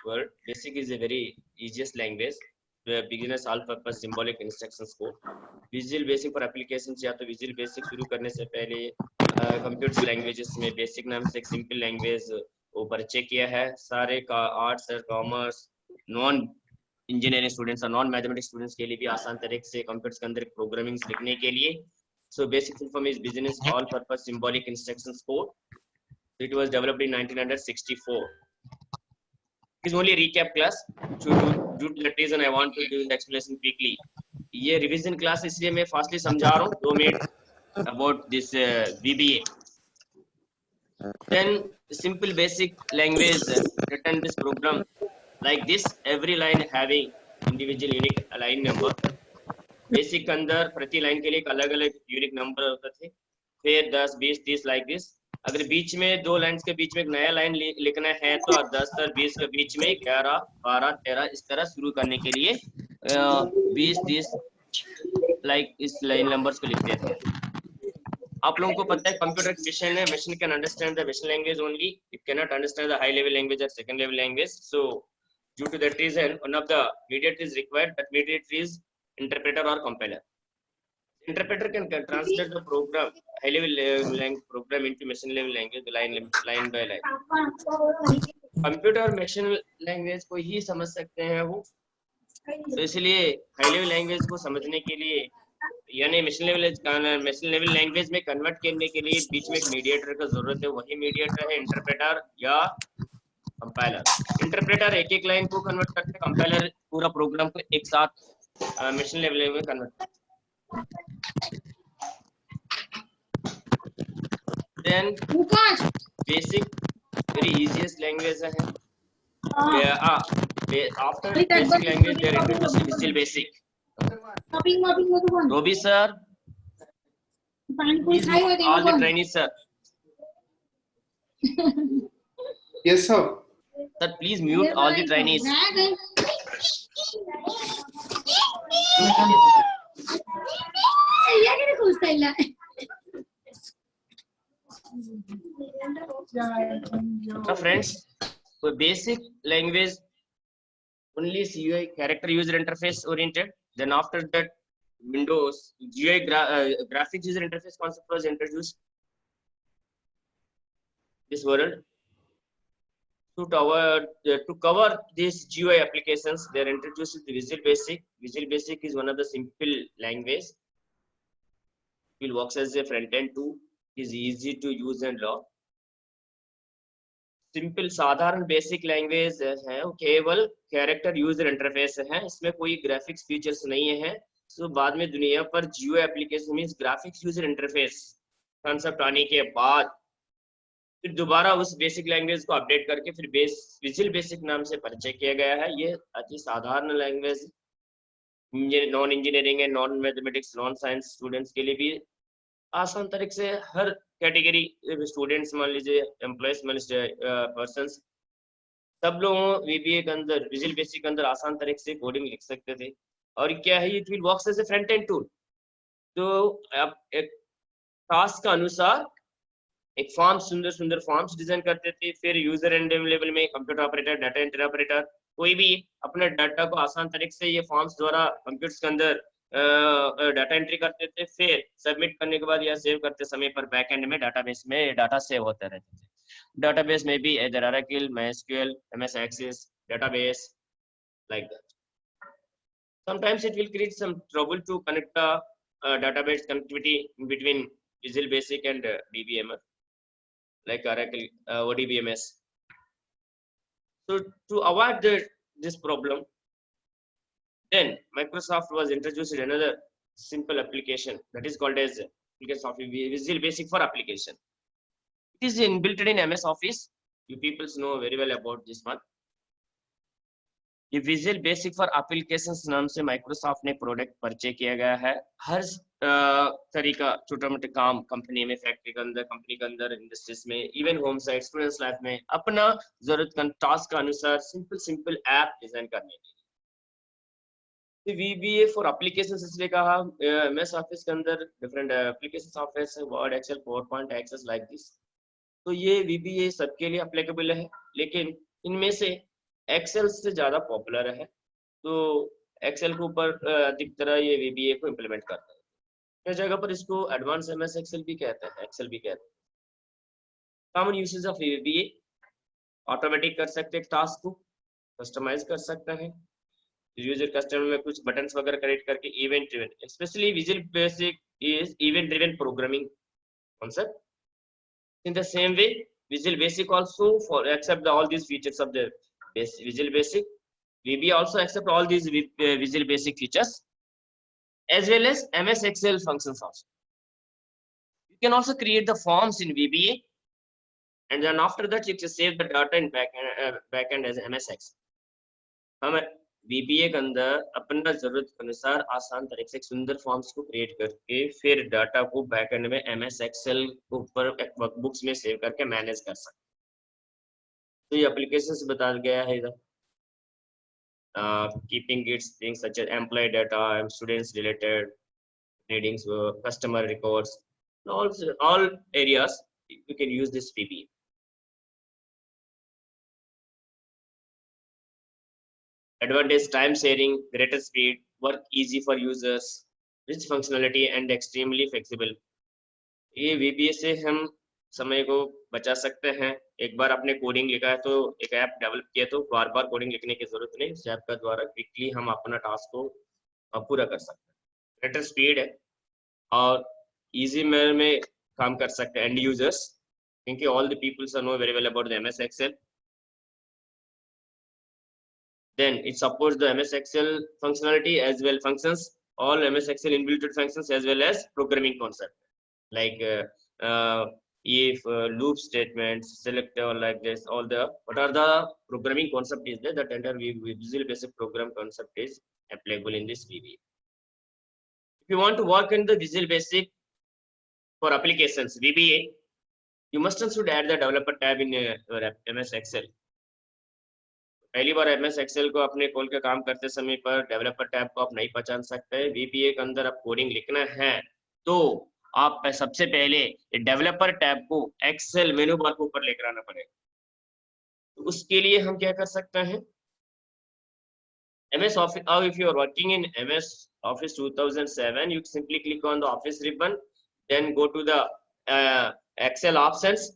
word. Basic is a very easiest language. The beginners all purpose symbolic instructions code. Visual Basic for applications या तो Visual Basic शुरू करने से पहले computer languages में basic नाम से एक सिंपल लैंग्वेज वो परिचय किया है. सारे का आर्ट्स और कॉमर्स नॉन इंजीनियरिंग स्टूडेंट्स और नॉन मैथमेटिक्स स्टूडेंट्स के लिए भी आसान तरीके से कंप्यूटर्स के अंदर प्रोग्रामिंग लिखने के लिए. So basic full form is Business All Purpose Symbolic Instructions Code. It was developed in 1964. It is only a recap class. Due to that reason, I want to do the explanation quickly. ये revision class इसलिए मैं fastly समझा रहा हूँ 2 minute about this VBA. Then simple basic language written this program like this. Every line having individual unique line number. Basic के अंदर प्रति line के लिए एक अलग अलग यूनिक नंबर होते थे. फिर 10 20 30 लाइक दिस. अगर बीच में दो लाइंस के बीच में एक नया लाइन लिखना है तो 10 और 20 के बीच में 11 12 13 इस तरह शुरू करने के लिए 20 30 लाइक इस लाइन नंबर्स को लिखते थे. आप लोगों को पता है कंप्यूटर मशीन है. Machine can understand the machine language only. It can not understand the high level language और second level language. So due to that reason one of the mediator is required. That mediator is interpreter or compiler. Interpreter can translate the program high level language program into machine level language line by line. Computer और machine language को ही समझ सकते हैं वो. तो इसलिए high level language को समझने के लिए यानी मशीन लेवल लैंग्वेज में कन्वर्ट करने के लिए बीच में एक मीडिएटर का जरूरत है. वही मीडिएटर है इंटरप्रेटर या कंपाइलर. इंटरप्रेटर एक एक लाइन को कन्वर्ट करते हैं. कंपाइलर पूरा प्रोग्राम को एक साथ मशीन लेवल में convert. Then basic very easiest language है. After basic language they are introducing visual basic. Robi sir, all the training sir. Yes sir. Sir, please mute all the trainees. So friends, so basic language only CUI character user interface oriented. Then after that Windows GUI graphics user interface concept was introduced this world. To cover these GUI applications, they are introduced the Visual Basic. Visual Basic is one of the simple language. It will works as a front end tool. It is easy to use and learn. Simple साधारण basic language है. केवल character user interface है. इसमें कोई graphics features नहीं है. सो बाद में दुनिया पर GUI application means graphics user interface concept आने के बाद फिर दोबारा उस बेसिक लैंग्वेज को अपडेट करके फिर विजुअल बेसिक नाम से परिचय किया गया है. ये अति साधारण language non engineering and non mathematics non science students के लिए भी आसान तरीके से हर कैटेगरी स्टूडेंट्स मान लीजिए एम्प्लॉयज मान लीजिए पर्संस सब लोगों VBA के अंदर विजुअल बेसिक के अंदर आसान तरीके से कोडिंग लिख सकते थे. और क्या है it will works as a front end tool. तो आप एक टास्क का अनुसार एक फॉर्म सुंदर फॉर्म्स डिजाइन करते थे. फिर यूजर एंड लेवल में computer operator data entry operator कोई भी अपने डाटा को आसान तरीके से ये फॉर्म्स द्वारा कंप्यूटर्स के अंदर डाटा एंट्री करते थे. फिर सबमिट करने के बाद या सेव करते समय पर बैकएंड में डाटाबेस में डाटा सेव होते रहते थे. डाटाबेस में भी either Oracle, MySQL, MS Access database like that. Sometimes it will create some trouble to connect the database connectivity in between Visual Basic and DBMS like Oracle ODBMS. So to avoid this problem, then Microsoft was introduced another simple application that is called as Visual Basic for application. It is inbuilt in MS Office. You people know very well about this one. ये visual basic for applications नाम से Microsoft ने product purchase किया गया है. हर तरीका छोटा मोटे काम कंपनी में फैक्ट्री के अंदर कंपनी के अंदर इंडस्ट्रीज में even home site students life में अपना जरूरत का टास्क के अनुसार सिंपल ऐप डिजाइन करने के लिए. VBA फॉर एप्लीकेशंस इसलिए कहा MS ऑफिस के अंदर डिफरेंट एप्लीकेशन सॉफ्टवेयर है Word Excel PowerPoint Access like this. तो ये VBA सबके लिए एप्लीकेबल है. लेकिन इनमें से एक्सेल से ज़्यादा पॉपुलर है, तो एक्सेल के ऊपर अधिक तरह ये VBA को इम्प्लीमेंट करता है। इस जगह पर इसको एडवांस MS एक्सेल भी कहते हैं, एक्सेल भी कहते हैं। Common usage of VBA, automatic कर सकते हैं टास्क को, कस्टमाइज कर सकते हैं, यूजर कस्टमर में कुछ बटन्स वगैरह क्रिएट करके, event driven, specially visual basic is event driven programming concept. In the same way, Visual Basic also for accept all these features of the Visual Basic. VB also accept all these Visual Basic features as well as MS Excel functions also. You can also create the forms in VBA, and then after that you can save the data in backend as MS Excel. हम VBA के अंदर अपना जरूरत के अनुसार आसान तरीके से सुंदर फॉर्म्स को क्रिएट करके फिर डाटा को बैकएंड में MS Excel के ऊपर वर्कबुक्स में सेव करके मैनेज कर सकते हैं। तो ये एप्लीकेशन से बता गया है इधर, keeping its things such as employee data and students related readings, customer records, all areas you can use this VBA. Advantage: time sharing, greater speed, work easy for users, rich functionality and extremely flexible. ये VBA से हम समय को बचा सकते हैं। एक बार आपने कोडिंग लिखा है तो एक ऐप डेवलप किया तो बार बार कोडिंग लिखने की जरूरत नहीं, इस ऐप का द्वारा क्विकली हम अपना टास्क को पूरा कर सकते हैं। ग्रेटर स्पीड है और इजी मैनर में काम कर सकते हैं एंड यूजर्स, क्योंकि all the peoples are know very well about the MS Excel. Then it supports the MS Excel functionality as well functions, all MS Excel inbuilt functions as well as programming concept like if loop statements, select or like this, all the what are the programming concept is there that under Visual Basic program concept is applicable in this VBA. If you want to work in the Visual Basic for applications VBA, you must and should add the developer tab in your MS Excel. पहली बार MS Excel को अपने खोल के काम करते समय पर developer tab को आप नहीं पहचान सकते। VBA के अंदर आप कोडिंग लिखना है तो आप सबसे पहले डेवलपर टैब को एक्सेल मेनू बार के ऊपर लेकर आना पड़ेगा। तो उसके लिए हम क्या कर सकते हैं, MS Office, or if you are working in MS Office 2007, you simply click on the Office ribbon, then go to the Excel options,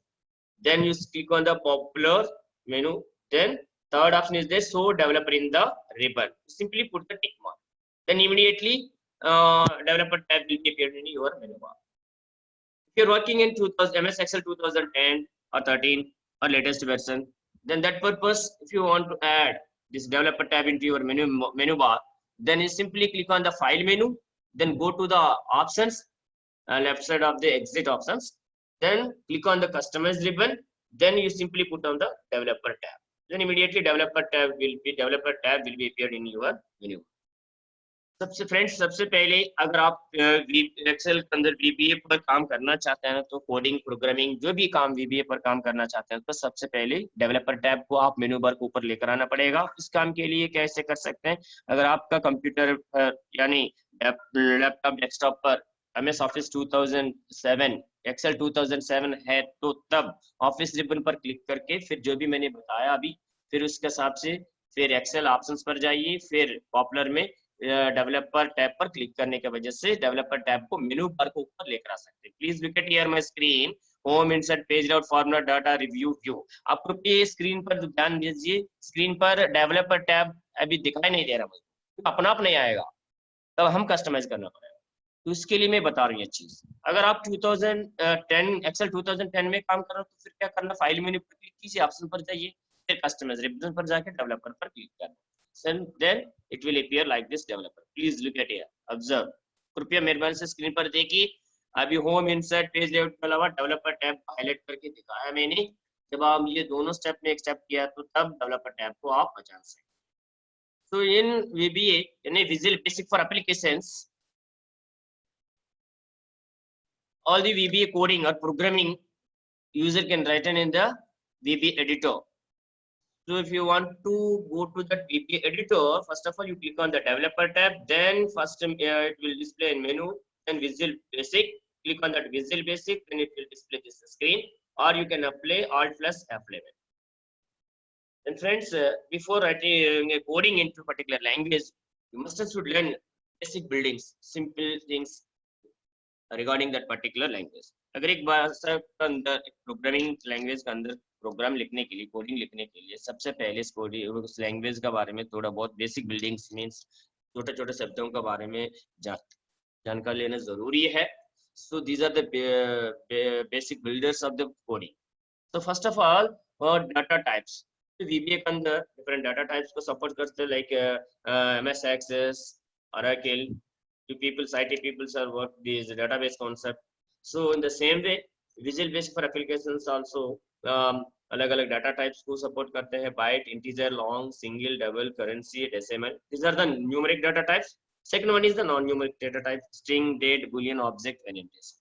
then you click on the popular menu, then third option is there, show developer in the ribbon. Simply put the tick mark. Then immediately developer tab will be appeared in your menu bar. If you're working in MS Excel 2010 or 13 or latest version, then that purpose, if you want to add this developer tab into your menu bar, then you simply click on the file menu, then go to the options, left side of the exit options, then click on the customize ribbon, then you simply put on the developer tab. Then immediately developer tab will be appeared in your menu. सबसे पहले अगर आप Excel के अंदर VBA पर काम करना चाहते हैं तो कोडिंग प्रोग्रामिंग जो भी काम VBA पर काम करना चाहते हैं तो सबसे पहले डेवलपर टैब को आप मेनू बार के ऊपर लेकर आना पड़ेगा। इस काम के लिए कैसे कर सकते हैं, अगर आपका कंप्यूटर यानी लैपटॉप डेस्कटॉप पर MS Office 2007 Excel 2007 है तो तब ऑफिस रिबन पर क्लिक करके फिर जो भी मैंने बताया अभी, फिर उसके हिसाब से फिर एक्सेल ऑप्शंस पर जाइए, फिर पॉपुलर में डेवलपर टैब पर क्लिक करने की वजह से डेवलपर टैब को मेनू बार को ऊपर लेकर आ सकते हैं। Please look at here my screen, home, insert, page layout, formula, data, review, view. आपको ये स्क्रीन पर ध्यान दीजिए, स्क्रीन पर डेवलपर टैब अभी दिखाई नहीं दे रहा मुझे, तो अपना आप नहीं आएगा, तब हम कस्टमाइज करना पड़ेगा। तो इसके लिए मैं बता रही हूँ चीज, अगर आप 2010 एक्सेल 2010 में काम कर रहे हो तो फिर क्या करना, फाइल मेन्यू पर क्लिक कीजिए, ऑप्शन पर जाइए, फिर कस्टमाइज रिबन पर जाके डेवलपर पर क्लिक करना, then it will appear like this developer. Please look at here, observe. कृपया मेहरबानी से स्क्रीन पर देखिए, अभी होम, इंसर्ट, पेज लेआउट के अलावा डेवलपर टैब हाईलाइट करके दिखाया मैंने। जब आप ये दोनों स्टेप में एक स्टेप किया तो तब डेवलपर टैब को आप पहचान सकते। So in VBA, in a Visual Basic for applications, all the VBA coding or programming user can write in the VBA editor. So if you want to go to the VBA editor, first of all you click on the developer tab, then first it will display in menu, then Visual Basic, click on that Visual Basic, then it will display this screen, or you can apply Alt plus F11. And friends, before writing coding into a particular language, you must have should learn basic buildings, simple things regarding that particular language. अगर एक भाषा के अंदर programming language के अंदर programme लिखने के लिए कोडिंग लिखने के लिए सबसे पहले उस लैंग्वेज के बारे में थोड़ा बहुत बेसिक बिल्डिंग्स मींस छोटे छोटे शब्दों के बारे में जानकारी लेना जरूरी है. So these are the basic builders of the coding. So first of all, for data types, तो VBA के अंदर different data types को support करते हैं like MS Access, Oracle. To people, IT people are work these database concept. So in the same way, Visual Basic for applications also अलग-अलग data types को support करते हैं byte, integer, long, single, double, currency, decimal. These are the numeric data types. Second one is the non-numeric data type: string, date, boolean, object, and integer.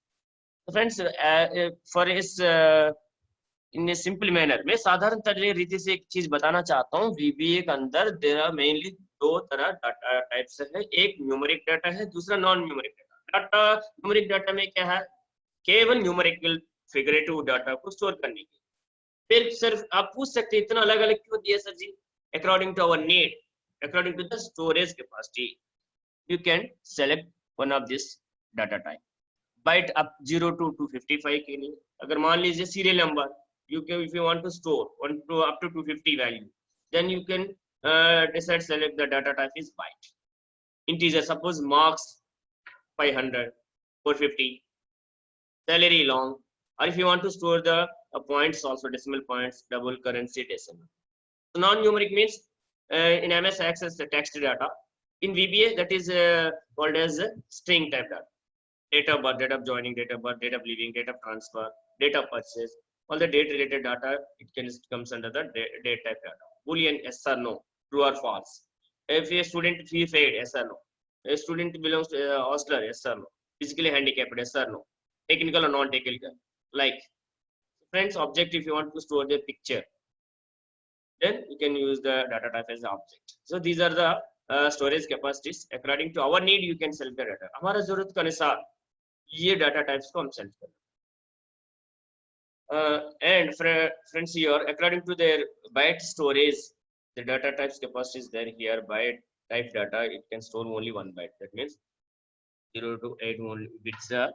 So friends, for is in a simple manner में साधारण रीति से एक चीज बताना चाहता हूँ. VBA के अंदर देयर आर मेनली दो तरह डाटा टाइप्स है. एक न्यूमेरिक डाटा है, दूसरा non numeric data. Numeric data में क्या है, केवल न्यूमेरिकल फिगरेटिव डाटा को स्टोर करने के. फिर सिर्फ आप पूछ सकते हैं इतना अलग अलग क्यों दिया sir ji? According to our need, according to the storage capacity, you can select one of this data type. Byte up 0 to 255 के लिए. अगर मान लीजिए serial number, you can, if you want to store up to 250 value, then you can decide select the data type is byte. Integer, suppose marks 500, 450, salary long, or if you want to store the points also, decimal points, double, currency, decimal. So non-numeric means in MS Access the text data. In VBA that is called as string type data. Date of birth, date of joining, date of birth, date of leaving, date of transfer, date of purchase. All the date related data, it comes under the date type data. Boolean, yes or no, true or false. If a student fee paid, yes or no. A student belongs to hostler, yes or no. Physically handicapped, yes or no. Technical or non-technical. Like friends, object, if you want to store the picture, then you can use the data type as the object. So these are the storage capacities. According to our need you can select the data. हमारा जरूरत के अनुसार ये data types को हम select करें. And friends here, according to their byte storage, the data types capacity is there here. Byte type data, it can store only 1 byte. That means 0 to 8 only bits are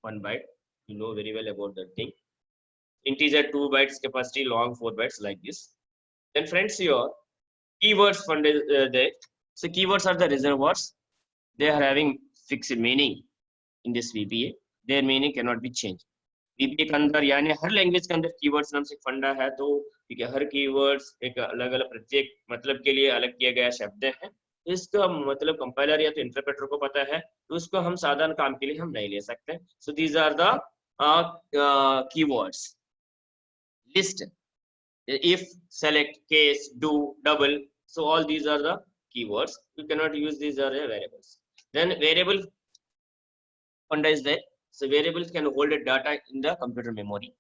1 byte. You know very well about that thing. Integer 2 bytes capacity, long 4 bytes like this. Then friends here, keywords funded there. So keywords are the reservoirs. They are having fixed meaning in this VBA. Their meaning cannot be changed. VBA के अंदर यानी हर language के अंदर keywords नाम से फंडा है. तो ठीक है, हर कीवर्ड्स एक अलग अलग प्रत्येक मतलब के लिए अलग किए गए शब्द हैं. इसका मतलब कंपाइलर या तो इंटरप्रेटर को पता है, तो उसको हम साधारण काम के लिए हम नहीं ले सकते. So these are the keywords. List, if, select, case, do, double. So all these are the keywords. You cannot use these are variables. Then variable funda is there. So variables can hold a data in the computer memory.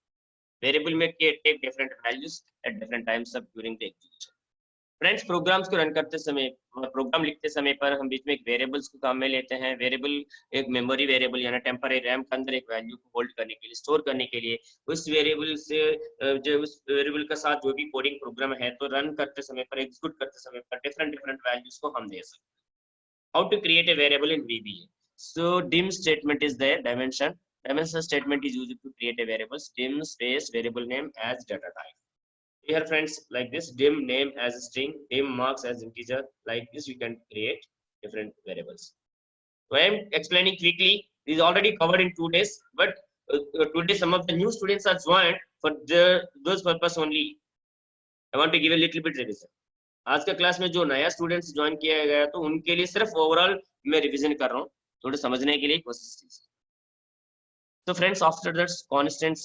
Variable may take different values at different times of during the execution. Friends, programs को run करते समय, programme लिखते समय पर हम बीच में एक variables को काम में लेते हैं. वेरिएबल एक मेमोरी वेरिएबल यानी टेम्पररी रैम के अंदर एक वैल्यू को होल्ड करने के लिए, स्टोर करने के लिए, उस वेरिएबल से जो उस वेरिएबल के साथ जो भी कोडिंग प्रोग्राम है तो रन करते समय पर, एग्जीक्यूट करते समय पर डिफरेंट वैल्यूज को हम दे सकते हैं. How to create a variable in VBA? So dim statement is there. Dimension statement is used to create a variable. Dim space variable name as data type. Here friends, like this, dim name as string, dim marks as integer. Like this we can create different variables. So I am explaining quickly. This is already covered in 2 days, but today some of the new students are joined for those purpose only. I want to give a little bit revision. आज का class में जो नया students join किया गया तो उनके लिए सिर्फ ओवरऑल मैं रिवीजन कर रहा हूँ, थोड़ा समझने के लिए कोशिश कीजिए. So friends, after that, constants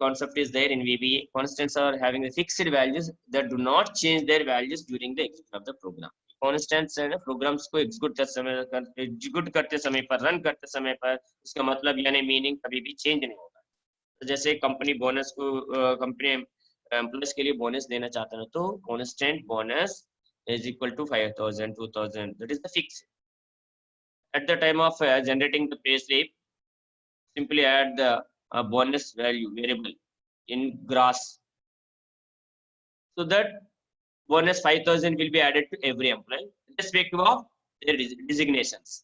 concept is there in VBA. Constants are having the fixed values that do not change their values during the execution of the program. Constants है ना, programs को execute करते समय पर, run करते समय पर, उसका मतलब यानी मीनिंग कभी भी चेंज नहीं होगा. तो जैसे कंपनी बोनस को कंपनी एम्प्लॉयज के लिए बोनस देना चाहता है तो constant bonus is equal to 5,000, 2,000. That is the fixed. At the time of generating the pay slip, simply add the bonus value variable in gross, so that bonus 5,000 will be added to every employee irrespective of their designations.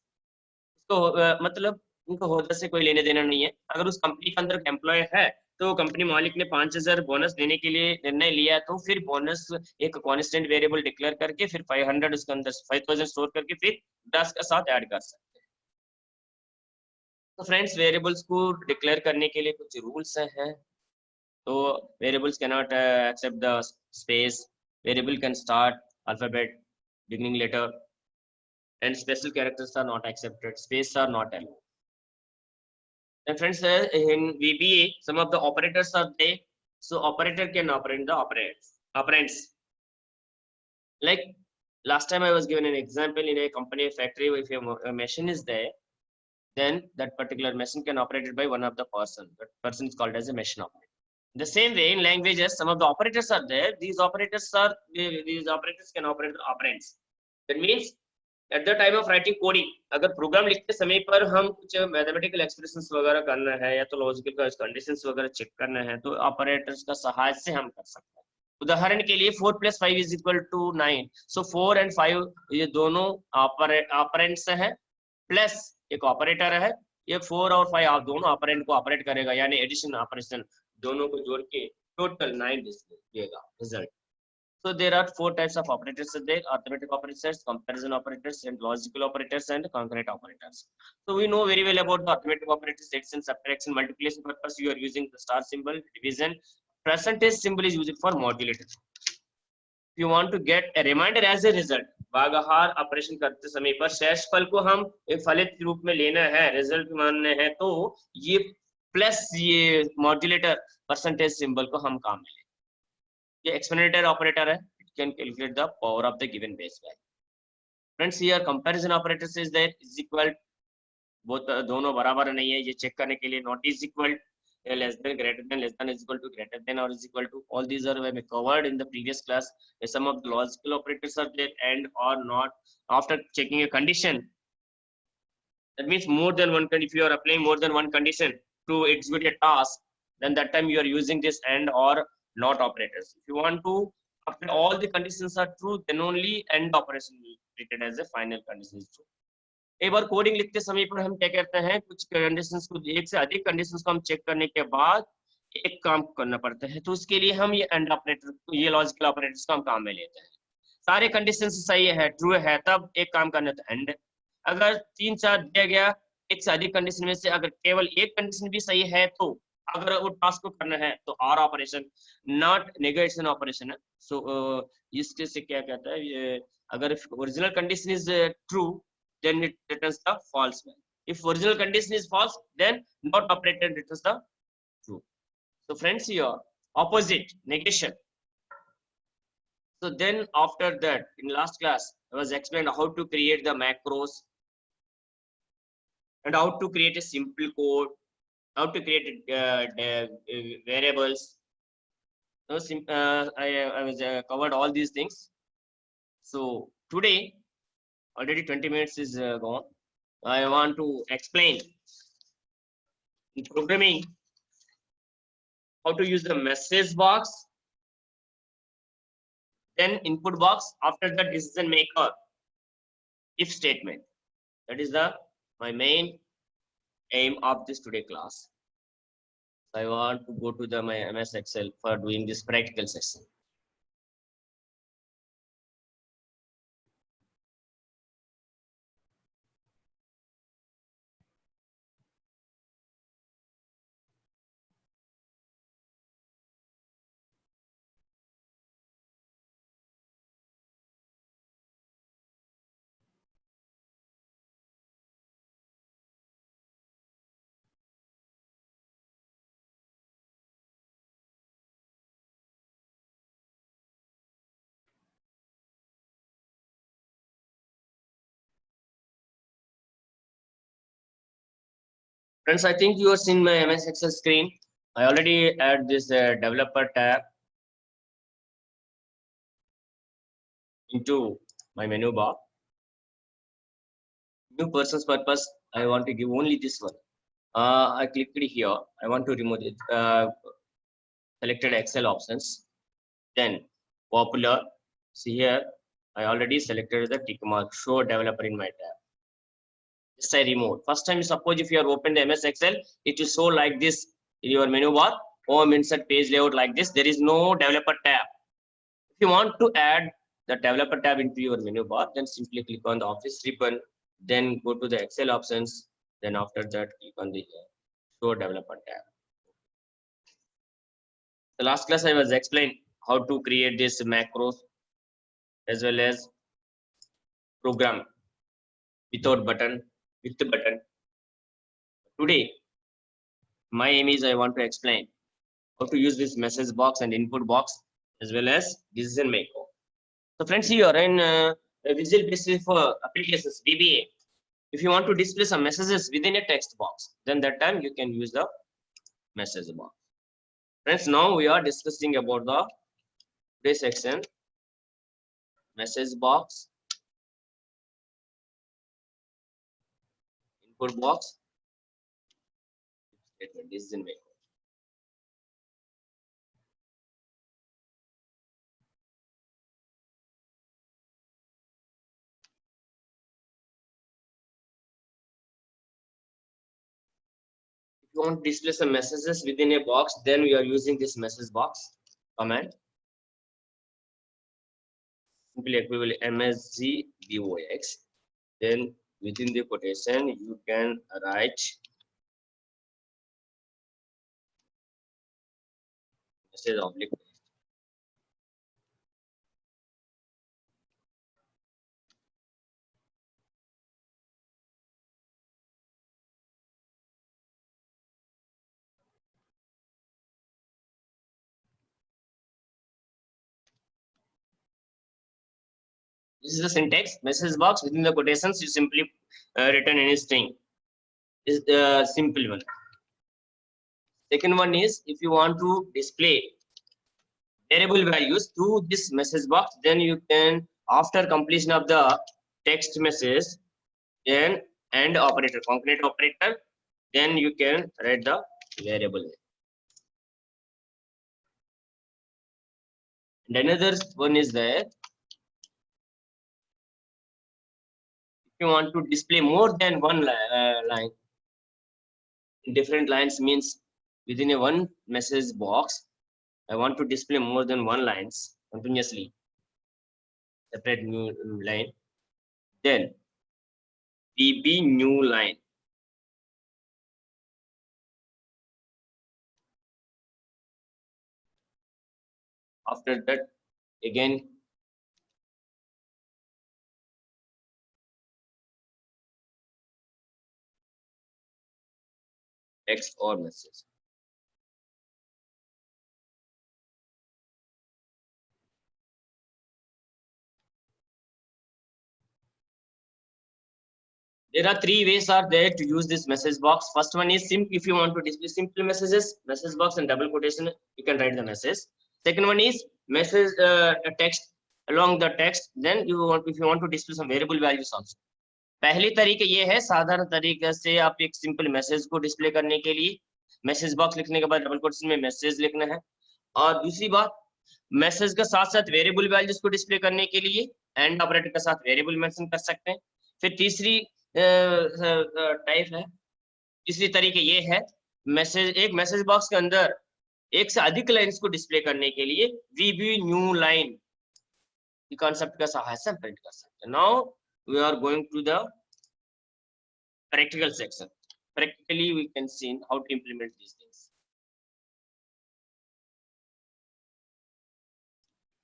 तो मतलब उनको होदा से कोई लेने देना नहीं है। अगर उस कंपनी के अंदर एम्प्लॉय है तो कंपनी मालिक ने 5,000 बोनस देने के लिए निर्णय लिया, तो फिर बोनस एक कांस्टेंट वेरिएबल डिक्लेयर करके फिर 500 उसके अंदर 5,000 स्टोर करके फिर 10 का साथ ऐड कर सकते हैं। तो फ्रेंड्स वेरिएबल्स को डिक्लेयर करने के लिए कुछ रूल्स हैं। तो variables can not accept the space, variable can start alphabet beginning letter, and special characters are not accepted, space are not allowed. And friends, in VBA some of the operators are there, so operator can operate the operands. Like last time I was given an example, in a company factory, if a machine is there, then that particular machine can operated by one of the person. That person is called as a machine operator. The same way in languages some of the operators are there, these operators can operate the operands. That means at the time of writing coding, अगर programme लिखते समय पर हम कुछ mathematical expressions वगैरह करना है या तो लॉजिकल कंडीशंस वगैरह चेक करना है तो ऑपरेटर्स का सहायता से हम कर सकते हैं। उदाहरण के लिए 4 + 5 = 9, सो 4 और 5 ये दोनों ऑपरेंड्स हैं, प्लस एक ऑपरेटर है, ये 4 और 5 आप दोनों ऑपरेंड को ऑपरेट करेगा, यानी एडिशन ऑपरेशन दोनों को जोड़ के टोटल 9 देगा result. So there are 4 types of operators there: arithmetic operators, comparison operators, and logical operators, and concurrent operators. So we know very well about the arithmetic operators: addition, subtraction, multiplication purpose. You are using the star symbol, division. Percentage symbol is used for modulator. If you want to get a remainder as a result, भागाहार operation करते समय पर शेषफल को हम एक फलित रूप में लेना है, रिजल्ट मानना है, तो ये प्लस ये मॉड्यूलेटर परसेंटेज सिंबल को हम काम में लें। ये एक्सपोनेंशियल ऑपरेटर है, it can calculate the power of the given base value. Friends here comparison operators is there, is equal, both दोनों बराबर नहीं है, ये चेक करने के लिए not is equal, less than, greater than, less than, is equal to, greater than or is equal to, all these are covered in the previous class. Some of the logical operators are there and or not. After checking a condition, that means more than one, if you are applying more than one condition to execute a task, then that time you are using this and or not operators. If you want to apply all the conditions are true, then only and operation will be treated as a final condition is true. एक बार coding लिखते समय पर हम क्या करते हैं, कुछ conditions को, एक से अधिक कंडीशंस को हम चेक करने के बाद एक काम करना पड़ता है, तो उसके लिए हम ये एंड ऑपरेटर, ये लॉजिकल ऑपरेटर्स को हम काम में लेते हैं। सारे कंडीशंस सही है, ट्रू है, तब एक काम करना था एंड। अगर 3-4 दिया गया एक से अधिक कंडीशन में से अगर केवल एक कंडीशन भी सही है, तो अगर वो टास्क को करना है तो or operation, not negation operation है। सो इसके से क्या कहता है, ये अगर original condition is true, then it returns the false value. If original condition is false, then not operator returns the true. So friends, here opposite, negation. So then after that, in last class I was explained how to create the macros and how to create a simple code, how to create variables. So I was covered all these things. So today already 20 minutes is gone. I want to explain in programming how to use the message box, then input box, after the decision maker, if statement. That is my main aim of this today class. So I want to go to my MS Excel for doing this practical session. Friends, I think you have seen my MS Excel screen. I already add this developer tab into my menu bar. New person's purpose, I want to give only this one. I clicked here. I want to remove it. Selected Excel options. Then popular. See here, I already selected the tick mark, show developer in my tab. Just I remove. First time, suppose if you are open the MS Excel, it will show like this in your menu bar, home, insert, page layout like this. There is no developer tab. If you want to add the developer tab into your menu bar, then simply click on the office ribbon, then go to the Excel options, then after that click on the show developer tab. The last class I was explaining how to create this macros as well as program without button, with the button. Today, my aim is I want to explain how to use this message box and input box as well as decision maker. So friends, here in Visual Basic for applications VBA, if you want to display some messages within a text box, then that time you can use the message box. Friends, now we are discussing about the today's section, message box, input box, decision maker. If you want to display some messages within a box, then we are using this message box command. Simply equivalent msgbox. Then within the quotation, you can write message oblique. This is the syntax. Message box within the quotations, you simply return any string. This is the simple one. Second one is if you want to display variable values through this message box, then you can, after completion of the text message, then and operator, concrete operator, then you can write the variable. And another one is there. If you want to display more than one line, different lines means within a one message box, I want to display more than one lines continuously, separate new line, then VB new line. After that, again, text or message. There are three ways are there to use this message box. First one is simple. If you want to display simple messages, message box and double quotation, you can write the message. Second one is message text along the text. Then you want, if you want to display some variable values also. पहली तरीके ये है, साधारण तरीके से आप एक simple message को डिस्प्ले करने के लिए मैसेज बॉक्स लिखने के बाद डबल कोटेशन में मैसेज लिखना है, और दूसरी बात मैसेज के साथ साथ वेरिएबल वैल्यूज को डिस्प्ले करने के लिए एंड ऑपरेटर के साथ वेरिएबल मेंशन कर सकते हैं। फिर तीसरी टाइप है, तीसरी तरीके ये है मैसेज, एक मैसेज बॉक्स के अंदर एक से अधिक लाइंस को डिस्प्ले करने के लिए वीबी न्यू लाइन कॉन्सेप्ट का सहायता से प्रिंट कर सकते हैं। Now we are going to the practical section. Practically we can see how to implement these things.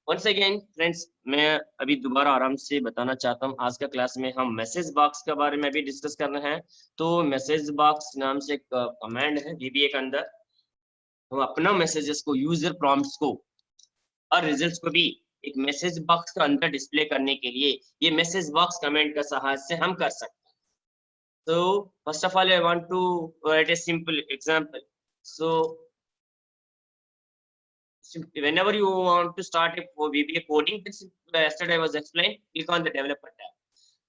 Once again friends, मैं अभी दोबारा आराम से बताना चाहता हूँ, आज का क्लास में हम मैसेज बॉक्स के बारे में भी डिस्कस कर रहे हैं। तो मैसेज बॉक्स नाम से एक कमांड है VBA के अंदर, हम अपना मैसेजेस को, यूजर प्रॉम्प्ट्स को और रिजल्ट्स को भी एक मैसेज बॉक्स के अंदर डिस्प्ले करने के लिए ये मैसेज बॉक्स कमेंट का सहायता से हम कर सकते हैं। So first of all I want to write a simple example. So whenever you want to start a VBA coding, yesterday I was explained, click on the developer tab.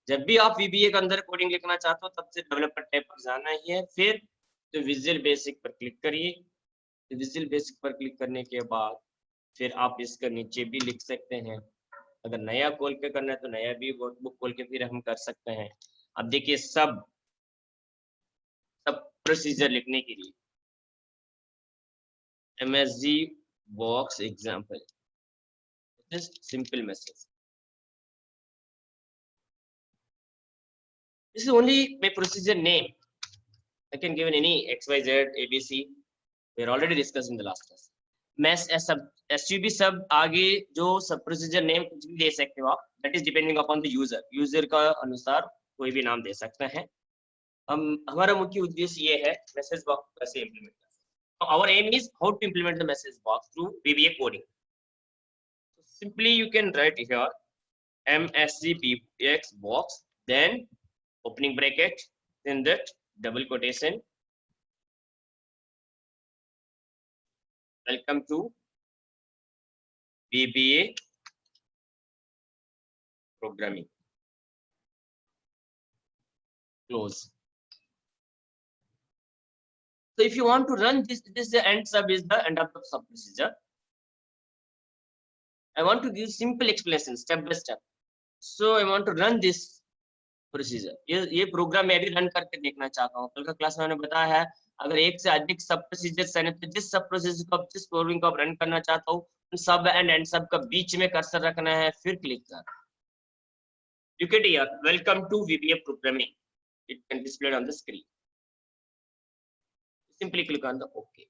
जब भी आप VBA के अंदर कोडिंग लिखना चाहते हो तब से डेवलपर टैब पर जाना ही है, फिर तो विजुअल बेसिक पर क्लिक करिए। विजुअल बेसिक पर क्लिक करने के बाद फिर आप इसका नीचे भी लिख सकते हैं अगर नया खोल के करना है तो नया भी वर्कबुक खोल के फिर हम कर सकते हैं। अब देखिए सब प्रोसीजर लिखने के लिए MSG box example, just simple message. This is only my procedure name. I can give any XYZ ABC. We are already discussed in the last class. Mess SUB sub आगे जो सब प्रोसीजर नेम कुछ भी दे सकते हो आप, that is depending upon the user का अनुसार कोई भी नाम दे सकते हैं। हमारा मुख्य उद्देश्य ये है मैसेज बॉक्स कैसे इंप्लीमेंट करना। Our aim is how to implement the message box through VBA coding. Simply you can write here MSGBX box, then opening bracket, then that double quotation, welcome to VBA programming, close. So if you want to run this the end sub is the end of the sub procedure. I want to give simple explanation step by step. So I want to run this procedure, ये programme मैं भी run करके देखना चाहता हूँ। कल का class में मैंने बताया है अगर एक से अधिक सब प्रोसीजर्स हैं तो जिस सब प्रोसीजर को जिस प्रोग्रामिंग को आप रन करना चाहता हो उन सब एंड सब का बीच में कर्सर रखना है, फिर क्लिक करना। You get here, welcome to VBA programming. It can display on the screen. Simply click on the OK.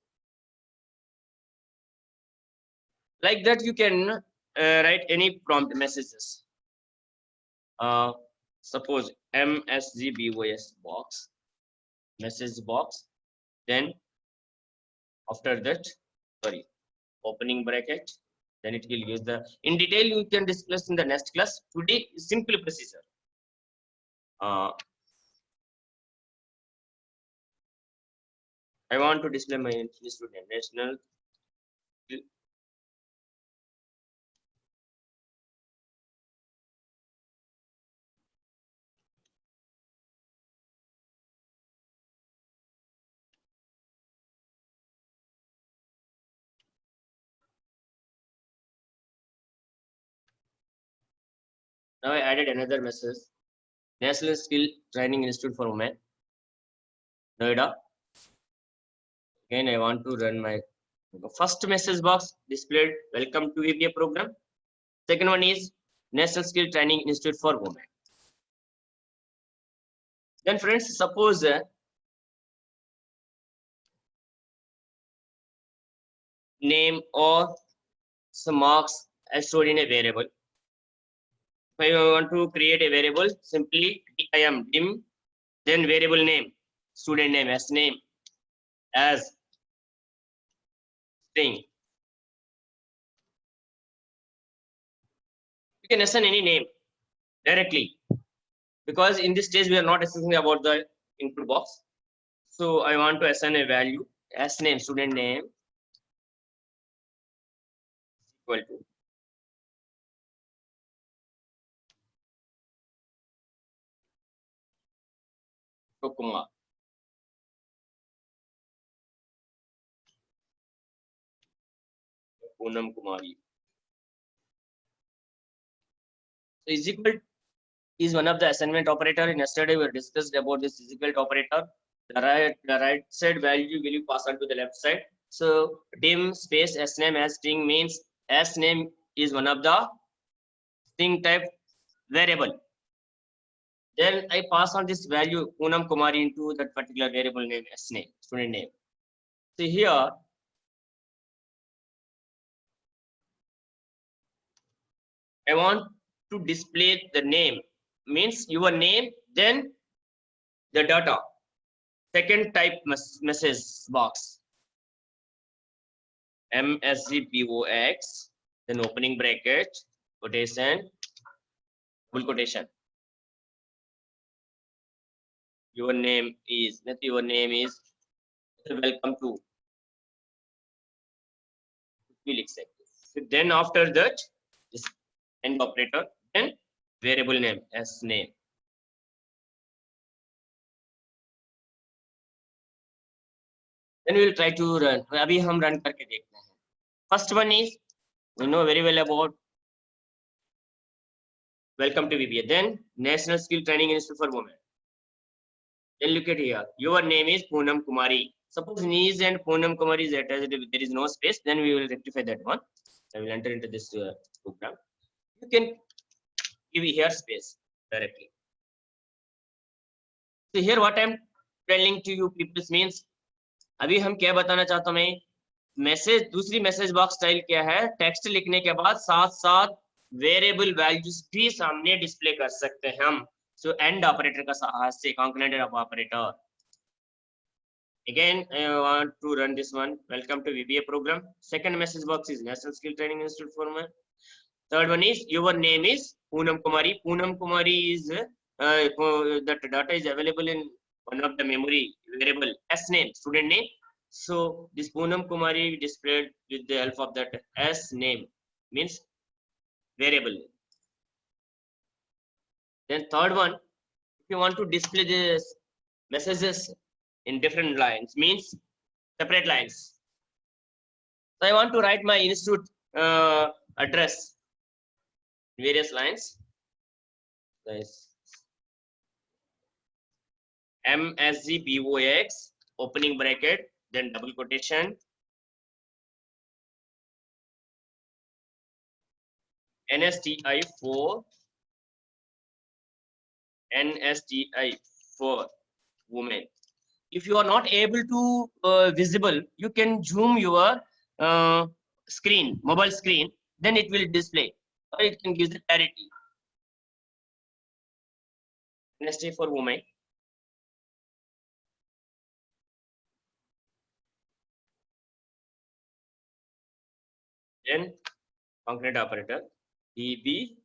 Like that you can write any prompt messages. Suppose MSGBOS box, message box, then after that, sorry, opening bracket, then it will use the, in detail you can discuss in the next class. Today, simple procedure. I want to display my student national. Now I added another message. National Skill Training Institute for Women, Noida. Again, I want to run my first message box displayed. Welcome to VBA program. Second one is National Skill Training Institute for Women. Then, friends, suppose name or some marks as stored in a variable. If I want to create a variable, simply dim, then variable name, student name as name, as string. You can assign any name directly because in this stage we are not assessing about the input box. So I want to assign a value as name, student name equal to Kumar. Poonam Kumari. So is equal is one of the assignment operator. In yesterday we discussed about this is equal to operator. The right side value will you pass on to the left side. So dim space s name as string means s name is one of the string type variable. Then I pass on this value Poonam Kumari into that particular variable name s name, student name. So here I want to display the name, means your name, then the data. Second type message box. MSGBOX, then opening bracket, quotation, full quotation. Your name is welcome to. We'll accept this. So then after that, this end operator, then variable name as name. Then we will try to run. अभी हम run करके देखते हैं. First one is we know very well about welcome to VBA. Then National Skill Training Institute for Women. Then look at here. Your name is Poonam Kumari. Suppose Nees and Poonam Kumari is attached. There is no space. Then we will rectify that one. I will enter into this program. You can give here space directly. So here what I'm telling to you people means अभी हम क्या बताना चाहता हूं मैं message दूसरी message box style क्या है टेक्स्ट लिखने के बाद साथ साथ वेरिएबल वैल्यूज भी सामने डिस्प्ले कर सकते हैं हम सो एंड ऑपरेटर का सहायता से concurrent operator again I want to run this one. Welcome to VBA program. Second message box is National Skill Training Institute for Women. Third one is your name is Poonam Kumari. Poonam Kumari is that data is available in one of the memory variable S name, student name. So this Poonam Kumari displayed with the help of that S name means variable. Then third one, if you want to display this messages in different lines means separate lines. So I want to write my institute address various lines. Nice. MSGBOX opening bracket then double quotation NSTI for women. If you are not able to visible, you can zoom your screen, mobile screen, then it will display or it can give the clarity. NSTI for women. Then concrete operator DB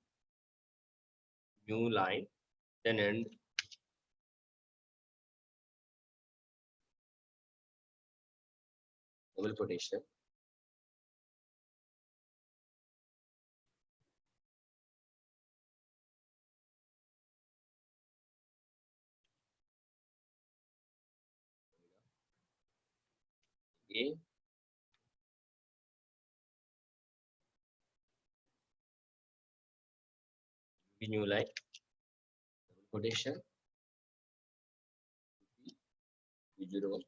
new line then end double quotation A new line quotation 0.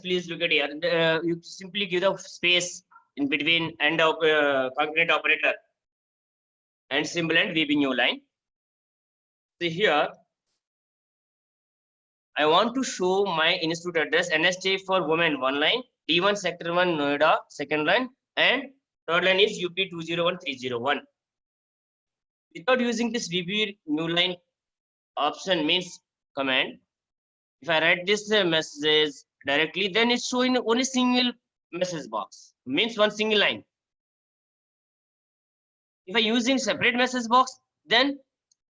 Please look at here. You simply give the space in between end of concrete operator and symbol and VB new line. So here I want to show my institute address NSTI for women one line, D1 sector 1 Noida second line, and third line is UP 201301. Without using this VB new line option means command, if I write this message directly, then it's showing only single message box, means one single line. If I using separate message box, then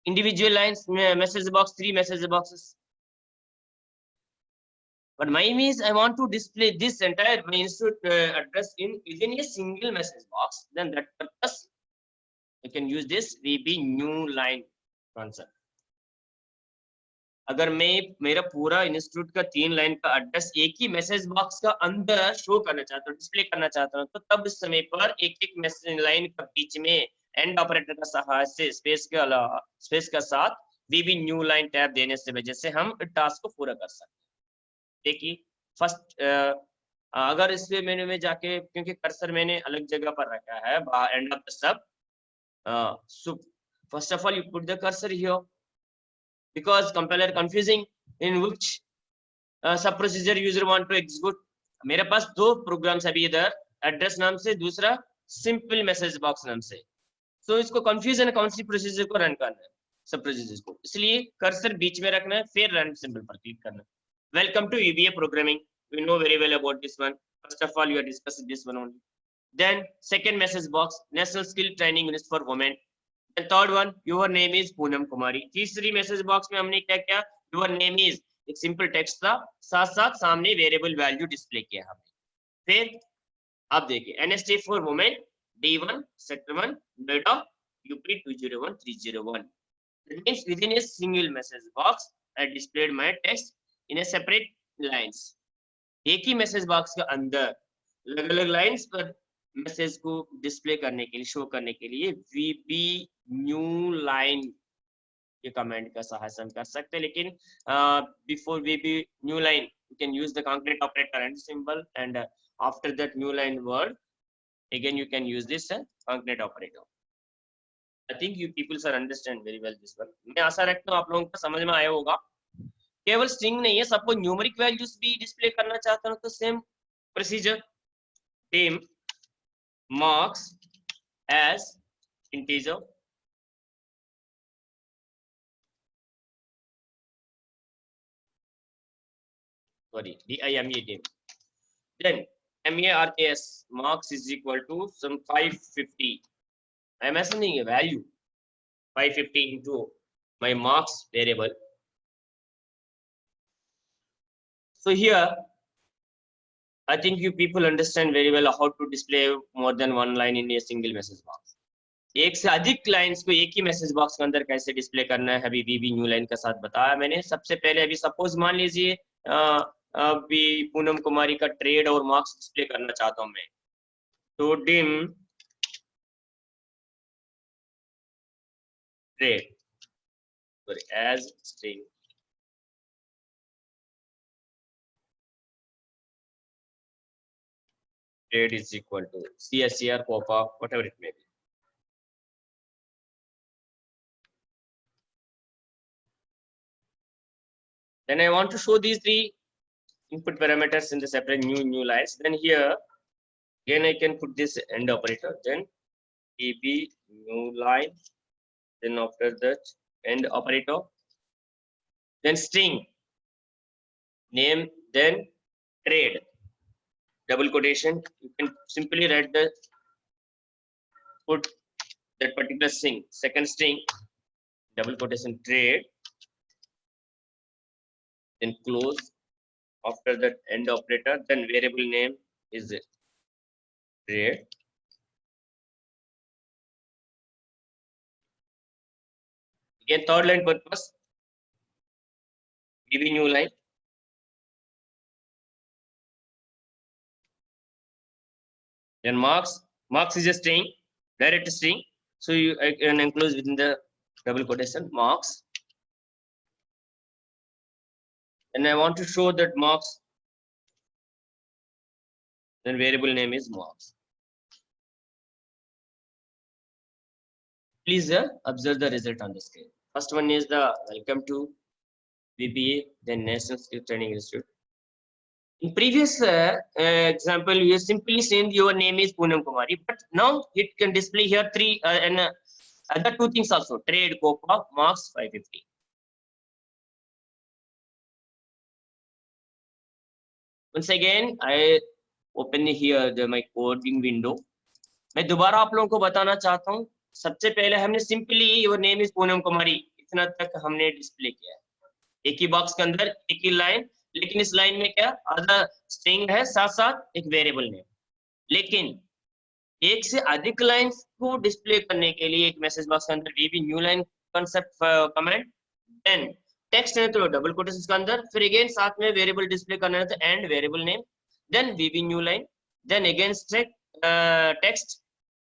individual lines, message box, 3 message boxes. But my means I want to display this entire my institute address within a single message box. Then that purpose I can use this VB new line concept. अगर मैं मेरा पूरा institute का 3 line का address एक ही message box का अंदर show करना चाहता हूँ, डिस्प्ले करना चाहता हूँ, तो तब इस समय पर एक मैसेज लाइन का बीच में एंड ऑपरेटर का सहायता से स्पेस के साथ VB न्यू लाइन टैब देने से वजह से हम टास्क को पूरा कर सकते हैं. देखिए फर्स्ट अगर इस मेन्यू में जाके, क्योंकि कर्सर मैंने अलग जगह पर रखा है end of the sub, so first of all you put the cursor here because compiler confusing in which sub procedure user want to execute. मेरे पास 2 प्रोग्राम्स अभी इधर, एड्रेस नाम से, दूसरा सिंपल मैसेज बॉक्स नाम से. सो इसको कंफ्यूजन कौन सी प्रोसीजर को रन करना है. सब प्रोसीजर्स को, इसलिए कर्सर बीच में रखना है, फिर रन सिंबल पर क्लिक करना है। Welcome to VBA programming, we know very well about this one. First of all, you are discussing this one only. Then second message box, national skill training units for women. The third one, your name is Poonam Kumari. तीसरी message box में हमने क्या किया, your name is एक simple text था, साथ साथ सामने वेरिएबल वैल्यू डिस्प्ले किया हमने। फिर आप देखिए NST for women D1 sector 1 Noida UP 201301. That means within a single message box I displayed my text in a separate lines. एक ही मैसेज बॉक्स के अंदर अलग अलग लाइंस पर मैसेज को डिस्प्ले करने के लिए, शो करने के लिए VB न्यू लाइन ये कमांड का सहायता हम कर सकते हैं, लेकिन before VB new line you can use the concrete operator and symbol, and after that new line word again you can use this concrete operator. I think you people are understand very well this one. मैं आशा रखता हूँ आप लोगों को समझ में आया होगा। केवल स्ट्रिंग नहीं है, सबको न्यूमेरिक वैल्यूज भी डिस्प्ले करना चाहता हूं तो same procedure, dim marks as integer, sorry DIME dim, then MARKS marks is equal to some 550, I'm assigning a value 550 into my marks variable. So here I think you people understand very well how to display more than one line in a single message box. एक से अधिक lines को एक ही message box के अंदर कैसे display करना है अभी VB न्यू लाइन के साथ बताया मैंने। सबसे पहले अभी सपोज मान लीजिए अभी पूनम कुमारी का ट्रेड और मार्क्स डिस्प्ले करना चाहता हूं मैं, तो dim trade sorry as string trade is equal to CSCR COPA whatever it may be. Then I want to show these three input parameters in the separate new lines. Then here again I can put this end operator, then VB new line, then after that end operator, then string name, then trade double quotation. You can simply write the put that particular string, second string double quotation trade, then close, after that end operator, then variable name is trade, again third line purpose VB new line, then marks is a string, direct string, so I can enclose within the double quotation marks, and I want to show that marks, then variable name is marks. Please observe the result on the screen. First one is the welcome to VBA, then National Skill Training Institute. In previous example, you have simply saying your name is Poonam Kumari, but now it can display here three and other two things also, trade, COPA, marks 550. Once again, I open here my coding window. मैं दोबारा आप लोगों को बताना चाहता हूँ, सबसे पहले हमने simply your name is Poonam Kumari इतना तक हमने डिस्प्ले किया है, एक ही बॉक्स के अंदर एक ही लाइन, लेकिन इस लाइन में क्या आधा स्ट्रिंग है, साथ साथ एक वेरिएबल नेम। लेकिन एक से अधिक लाइंस को डिस्प्ले करने के लिए एक मैसेज बॉक्स के अंदर VB new line concept comment, then text है तो डबल कोटेशंस के अंदर, फिर अगेन साथ में वेरिएबल डिस्प्ले करना है तो and variable name, then VB new line, then again text,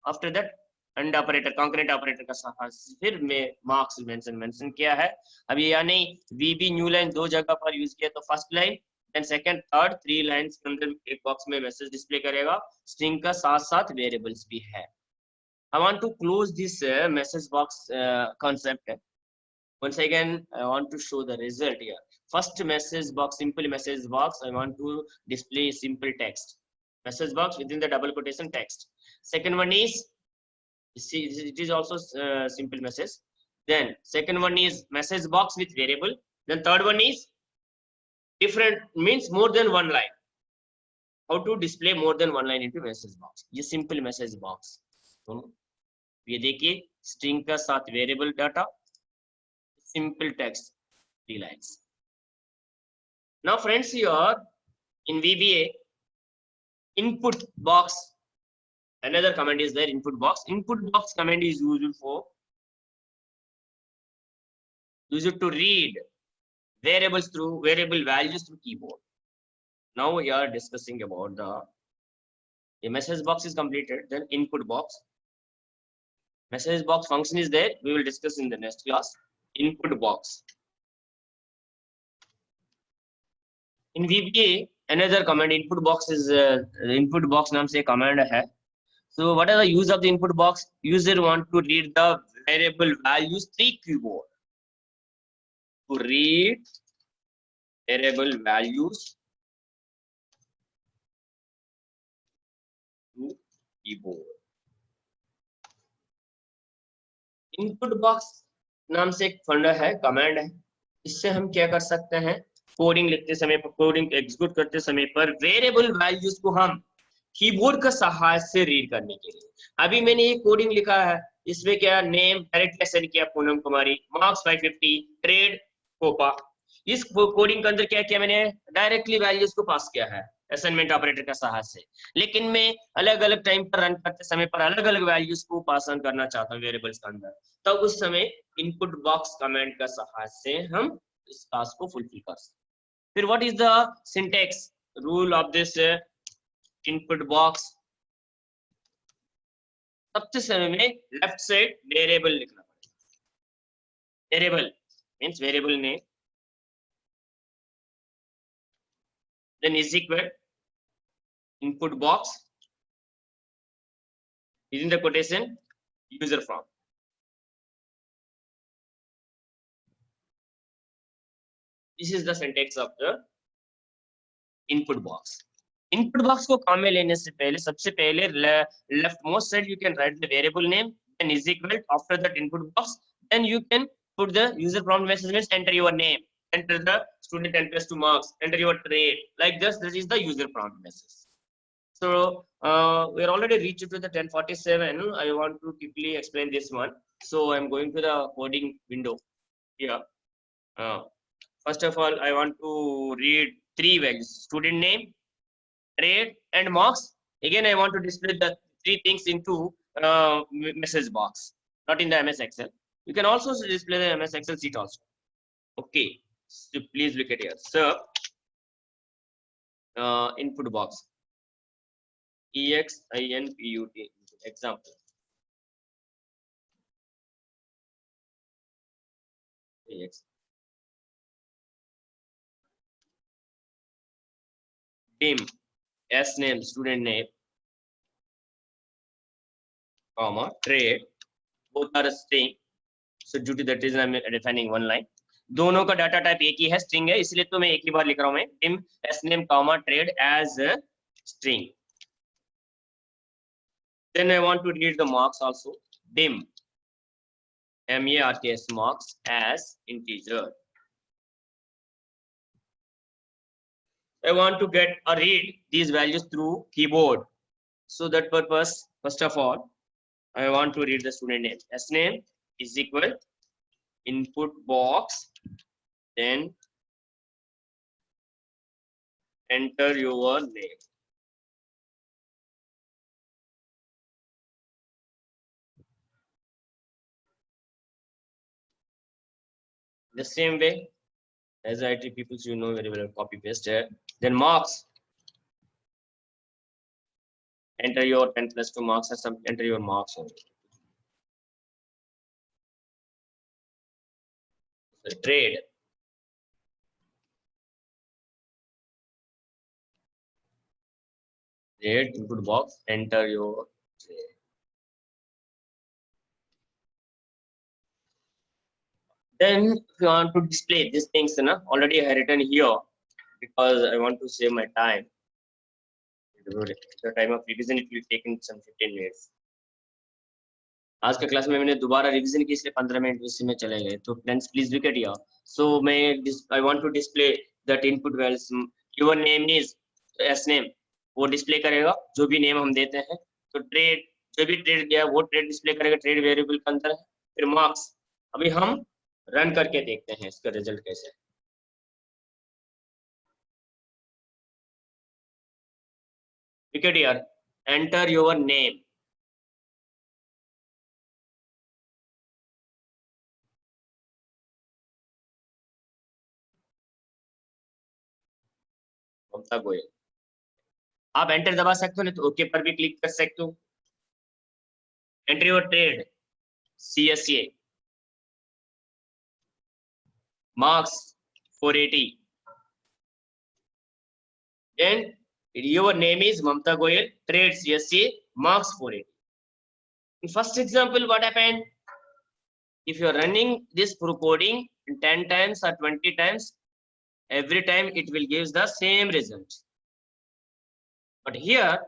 after that and operator concrete operator का साथ फिर में मार्क्स मेंशन किया है। अब ये यानी VB न्यू लाइन दो जगह पर यूज किया, तो first line then second third three lines के अंदर एक बॉक्स में मैसेज डिस्प्ले करेगा, स्ट्रिंग का साथ साथ वेरिएबल्स भी है। I want to close this message box concept. Once again, I want to show the result here. First message box, simple message box, I want to display simple text. Message box within the double quotation text. Second one is, see, it is also simple message. Then second one is message box with variable. Then third one is different, means more than one line. How to display more than one line into message box? ये simple message box. ये देखिए string का साथ variable data, simple text 3 lines. Now friends, here in VBA input box, another command is there, input box. Input box command is used to read variables through variable values through keyboard. Now we are discussing about the message box is completed, then input box. Message box function is there, we will discuss in the next class. Input box. In VBA another command input box is input box नाम से command है. So what are the use of the input box? User want to read the variable values through keyboard. To read variable values to keyboard. Input box नाम से एक फंडा है, command है. इससे हम क्या कर सकते हैं, कोडिंग लिखते समय पर, कोडिंग एग्जीक्यूट करते समय पर वेरिएबल वैल्यूज को हम कीबोर्ड का सहायता से रीड करने के लिए. अभी मैंने ये कोडिंग लिखा है, इसमें क्या नेम डायरेक्टली सेंड किया पूनम कुमारी, मार्क्स 550, ट्रेड कोपा. इस कोडिंग के अंदर क्या किया, मैंने डायरेक्टली वैल्यूज को पास किया है असाइनमेंट ऑपरेटर का सहायता से. लेकिन मैं अलग अलग टाइम पर रन करते समय पर अलग अलग वैल्यूज को पास ऑन करना चाहता हूँ वेरिएबल्स के अंदर, तो उस समय इनपुट बॉक्स कमांड का सहायता से हम इस टास्क को फुलफिल कर सकते. फिर what is the syntax rule of this input box? सबसे समय में लेफ्ट साइड वेरिएबल लिखना पड़ेगा. Variable means variable name, then is equal input box within the quotation user from. This is the syntax of the input box. Input box को काम में लेने से पहले सबसे पहले left most side you can write the variable name, then is equal after that input box, then you can put the user prompt messages, enter your name, enter the student enters to marks, enter your trade, like this. This is the user prompt message. So we are already reached to the 10:47. I want to quickly explain this one. So I'm going to the coding window here. First of all, I want to read 3 values: student name, trade, and marks. Again, I want to display the 3 things into message box, not in the MS Excel. You can also display the MS Excel sheet also. Okay, so please look at here. So input box, EXINPUT example. EX. Dim, S name, student name, comma, trade, both are a string. So due to that reason I'm defining one line. दोनों का data type एक ही है, string है, इसलिए तो मैं एक ही बार लिख रहा हूं मैं dim s name comma trade as a string. Then I want to read the marks also. Dim marks marks as integer. I want to get or read these values through keyboard. So that purpose, first of all, I want to read the student name. S name is equal input box, then enter your name. The same way as IT people, you know very well, copy paste here. Then marks, enter your 10 plus 2 marks, or some enter your marks only. The trade, input box, enter your trade. Then if you want to display these things, already I have written here because I want to save my time. The time of revision it will take in some 15 minutes. आज के class में मैंने दोबारा revision की, इसलिए 15 minute उसी में चले गए। तो friends please look at here. So मैं I want to display that input values. Your name is s name, वो डिस्प्ले करेगा जो भी नेम हम देते हैं। तो ट्रेड, जो भी ट्रेड दिया वो ट्रेड डिस्प्ले करेगा, ट्रेड वेरिएबल के अंदर है। फिर मार्क्स, अभी हम रन करके देखते हैं इसका रिजल्ट कैसे है। Look at here, enter your name. ममता गोयल। आप एंटर दबा सकते हो, नहीं तो ओके पर भी क्लिक कर सकते हो। Enter your trade CSA, marks 480, then your name is Mamta Goyal, trade CSA, marks 480. In first example, what happened? If you are running this coding 10 times or 20 times, every time it will give the same result. But here,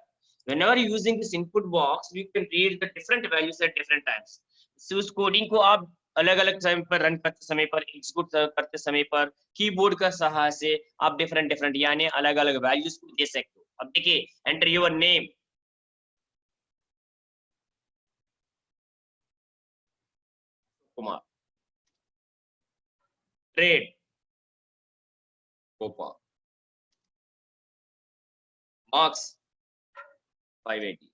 whenever using this input box, we can read the different values at different times. So उस coding को आप अलग अलग time पर run करते समय पर, execute करते समय पर कीबोर्ड का सहायता से आप डिफरेंट यानी अलग अलग वैल्यूज को दे सकते हो। अब देखिए, enter your name, Kumar, trade COPA, marks 580।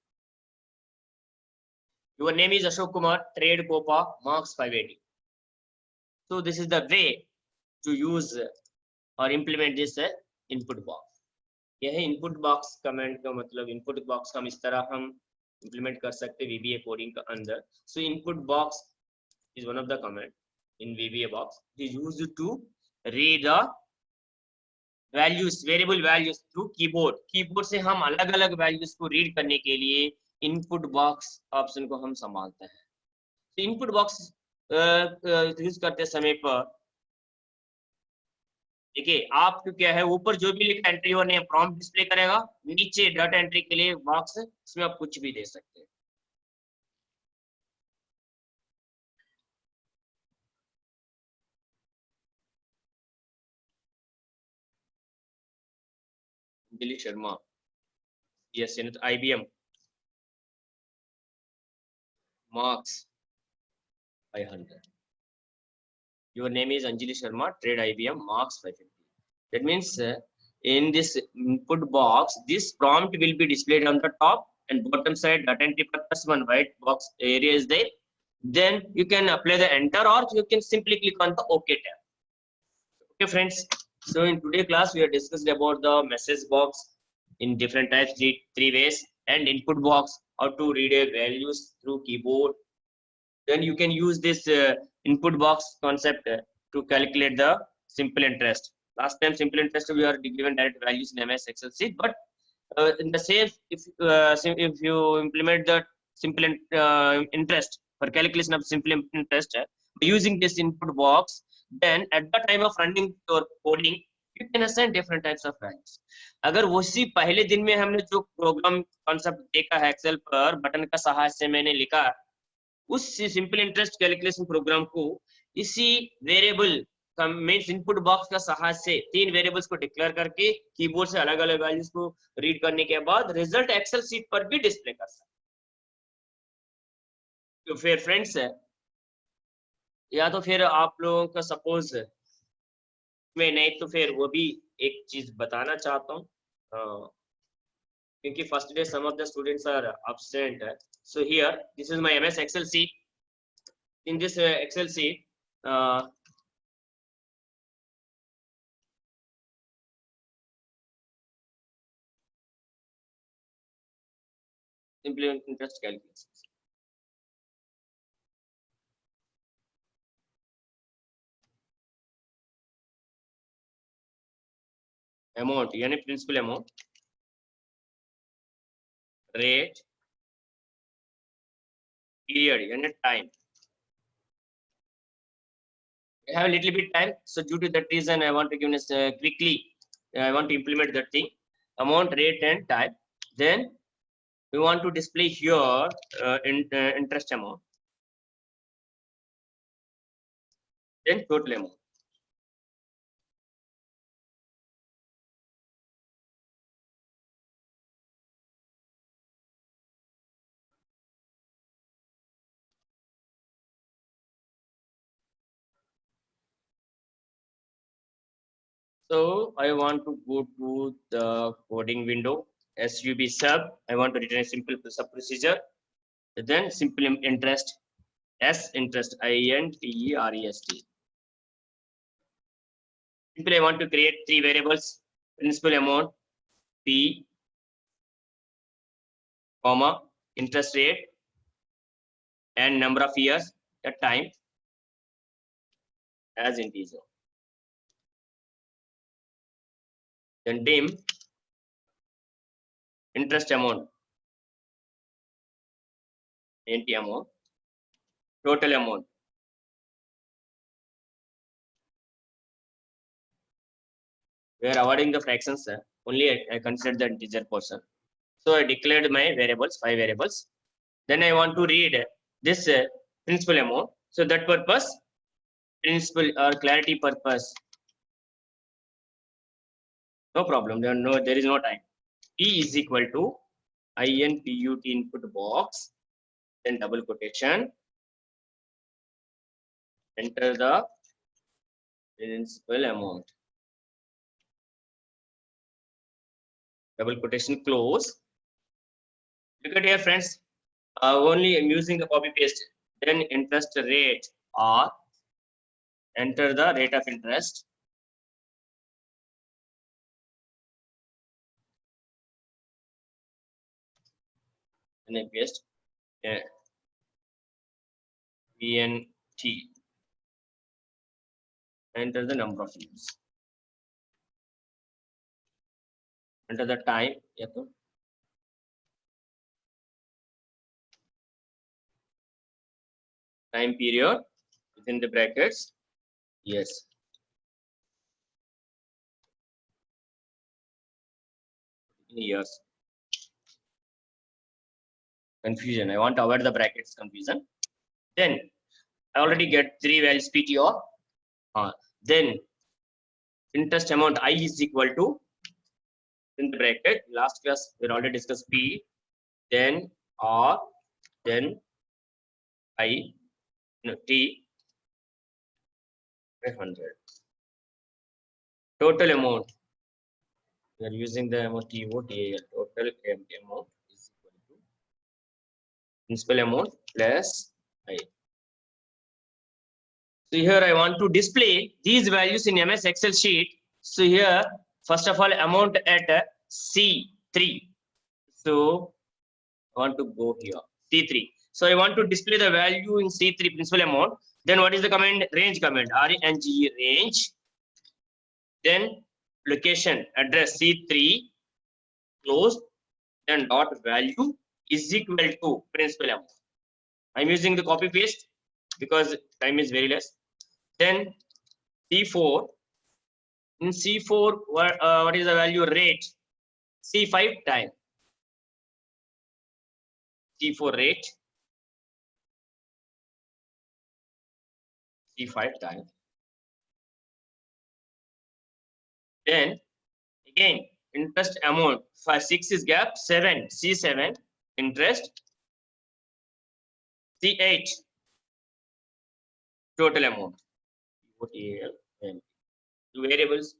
Your name is Ashok Kumar, trade Copa, marks 580. So this is the way to use or implement this input box. यह है input box कमेंट का मतलब। input box हम इस तरह हम implement कर सकते हैं VBA कोडिंग का अंदर। So input box is one of the command in VBA box. It is used to read the values, variable values through keyboard. Keyboard से हम अलग अलग values को read करने के लिए इनपुट बॉक्स ऑप्शन को हम संभालते हैं। तो इनपुट बॉक्स यूज करते समय पर देखिए, आपको क्या है, ऊपर जो भी लिखा entry your name prompt display करेगा, नीचे डाटा एंट्री के लिए बॉक्स, इसमें आप कुछ भी दे सकते हैं। Dilip Sharma, yes, IBM, marks 500. Your name is Anjali Sharma, trade IBM, marks 550. That means in this input box, this prompt will be displayed on the top and bottom side. Data entry purpose, one white box area is there. Then you can apply the enter, or you can simply click on the OK tab. Okay, friends. So in today's class, we have discussed about the message box in different types, three ways, and input box, how to read a values through keyboard. Then you can use this input box concept to calculate the simple interest. Last time simple interest we are given direct values in MS Excel sheet, but in the same, if you implement the simple interest for calculation of simple interest using this input box, then at the time of running your coding, you can assign different types of values. अगर उसी पहले दिन में हमने जो programme concept देखा है Excel पर बटन का सहायता से मैंने लिखा, उस सिंपल इंटरेस्ट कैलकुलेशन प्रोग्राम को इसी वेरिएबल मींस इनपुट बॉक्स का सहायता से तीन वेरिएबल्स को डिक्लेयर करके कीबोर्ड से अलग अलग वैल्यूज को रीड करने के बाद रिजल्ट एक्सेल शीट पर भी डिस्प्ले कर सकते। तो फिर फ्रेंड्स, या तो फिर आप लोगों का सपोज मैं नहीं, तो फिर वो भी एक चीज बताना चाहता हूँ, क्योंकि first day some of the students are absent. So here this is my MS Excel sheet. In this Excel sheet, simple interest calculations. Amount यानी प्रिंसिपल अमाउंट, रेट, period यानी time. I have a little bit time, so due to that reason I want to give this quickly. I want to implement that thing, amount, rate and time. Then we want to display here interest amount. then total amount. So I want to go to the coding window, SUB sub. I want to return a simple sub procedure. Then simple interest, S interest, INTEREST. Simply I want to create three variables: principal amount, P, comma, interest rate, and number of years at time as integer. Then dim interest amount, NT amount, total amount. We are avoiding the fractions, only I consider the integer portion. So I declared my variables, 5 variables. Then I want to read this principal amount. So that purpose, principal or clarity purpose, no problem. There is no time. P is equal to INPUT input box, then double quotation, enter the principal amount, double quotation, close. Look at here, friends. Only I'm using the copy paste. Then interest rate R, enter the rate of interest. And I paste VNT. Enter the number of years. Enter the time. Time period within the brackets. Yes. Years. Confusion. I want to avoid the brackets confusion. Then I already get 3 values PTR. Then interest amount I is equal to, in the bracket, last class we already discussed P, then R, then I, T, 500. Total amount, we are using the amount TOTAL, total amount is equal to principal amount plus I. So here I want to display these values in MS Excel sheet. So here, first of all, amount at C3. So I want to go here, C3. So I want to display the value in C3 principal amount. Then what is the command? Range command, RANGE range. Then location address C3 close. Then dot value is equal to principal amount. I'm using the copy paste because time is very less. Then C4. In C4, what is the value? Rate. C5 time. C4 rate. C5 time. Then again, interest amount for 6 is gap, 7, C7 interest, C8 total amount. Two variables.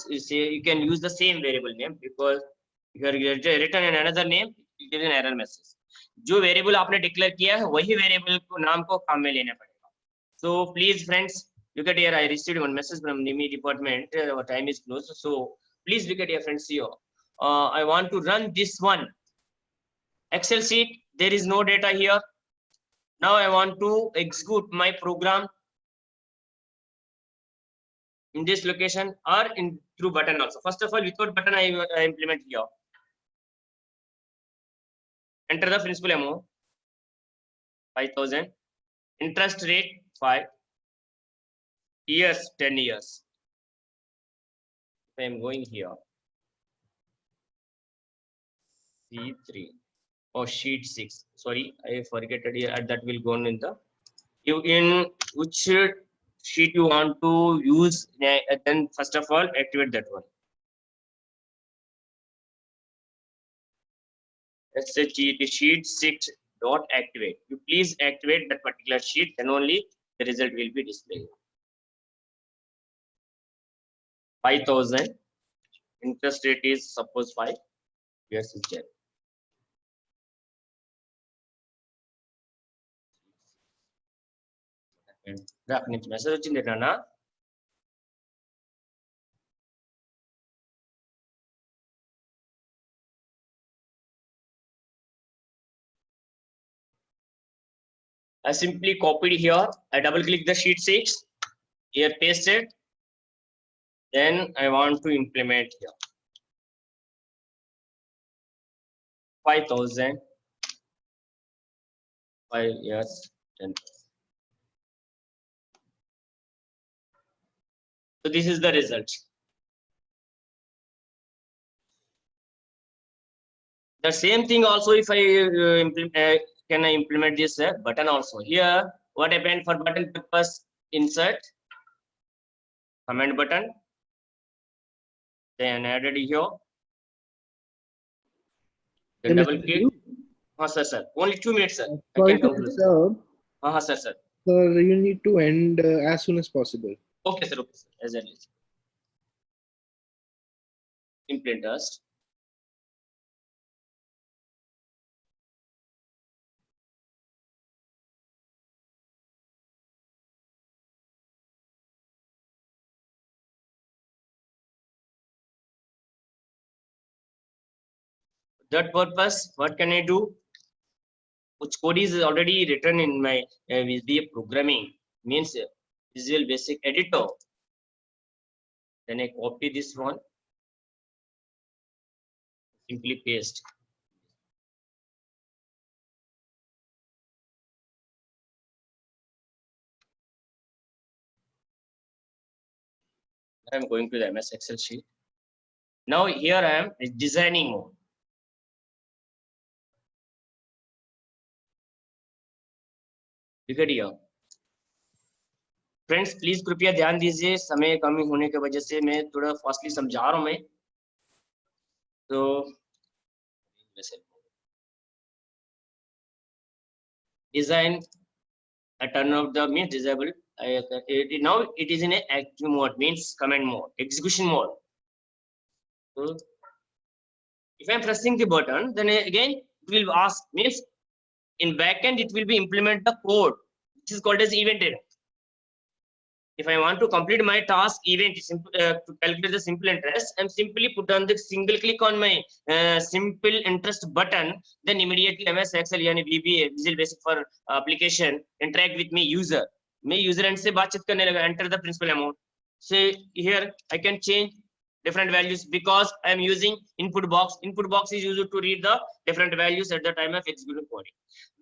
You can use the same variable name because if you are written in another name, it gives an error message. जो variable आपने declare किया है वही variable को नाम को काम में लेना पड़ेगा. So please friends, look at here. I received one message from NIMI department. Our time is closed. So please look at your friends here. I want to run this one Excel sheet. There is no data here. Now I want to execute my program in this location or in through button also. First of all, without button I implement here. Enter the principal amount 5,000. Interest rate 5. Years 10 years. I am going here. C3 or sheet 6. Sorry, I forget it here. That will go on in the in which sheet you want to use, then first of all activate that one. Let's say sheet 6 dot activate. You please activate that particular sheet, then only the result will be displayed. 5,000. Interest rate is suppose 5. Yes, is there. నాకు నుంచి message వచ్చింది నాన్న. I simply copied here. I double click the sheet 6. Here paste it. Then I want to implement here. 5,000. 5 years. 10. So this is the result. The same thing also if I can I implement this button also. Here what happened for button purpose, insert comment button, then added here, then double click. Sir, only 2 minutes, sir. Sorry to disturb. Sir. Sir, you need to end as soon as possible. Okay, sir. Okay, sir. Exactly. Implement dust. That purpose, what can I do? Which code is already written in my VBA programming, means Visual Basic Editor. Then I copy this one, simply paste. I am going to the MS Excel sheet. Now here I am designing mode. Friends please कृपया ध्यान दीजिए, समय कमी होने की वजह से मैं थोड़ा फास्टली समझा रहा हूं मैं. तो design a turn of the means disable. Now it is in a active mode, means command mode, execution mode. So if I am pressing the button, then again it will ask, means in backend it will be implement the code which is called as event. If I want to complete my task event to calculate the simple interest, I'm simply put on the single click on my simple interest button, then immediately MS Excel यानी VBA Visual Basic for application interact with me user. मैं user end से बातचीत करने लगा. Enter the principal amount. So here I can change different values because I am using input box. Input box is used to read the different values at the time of executing coding.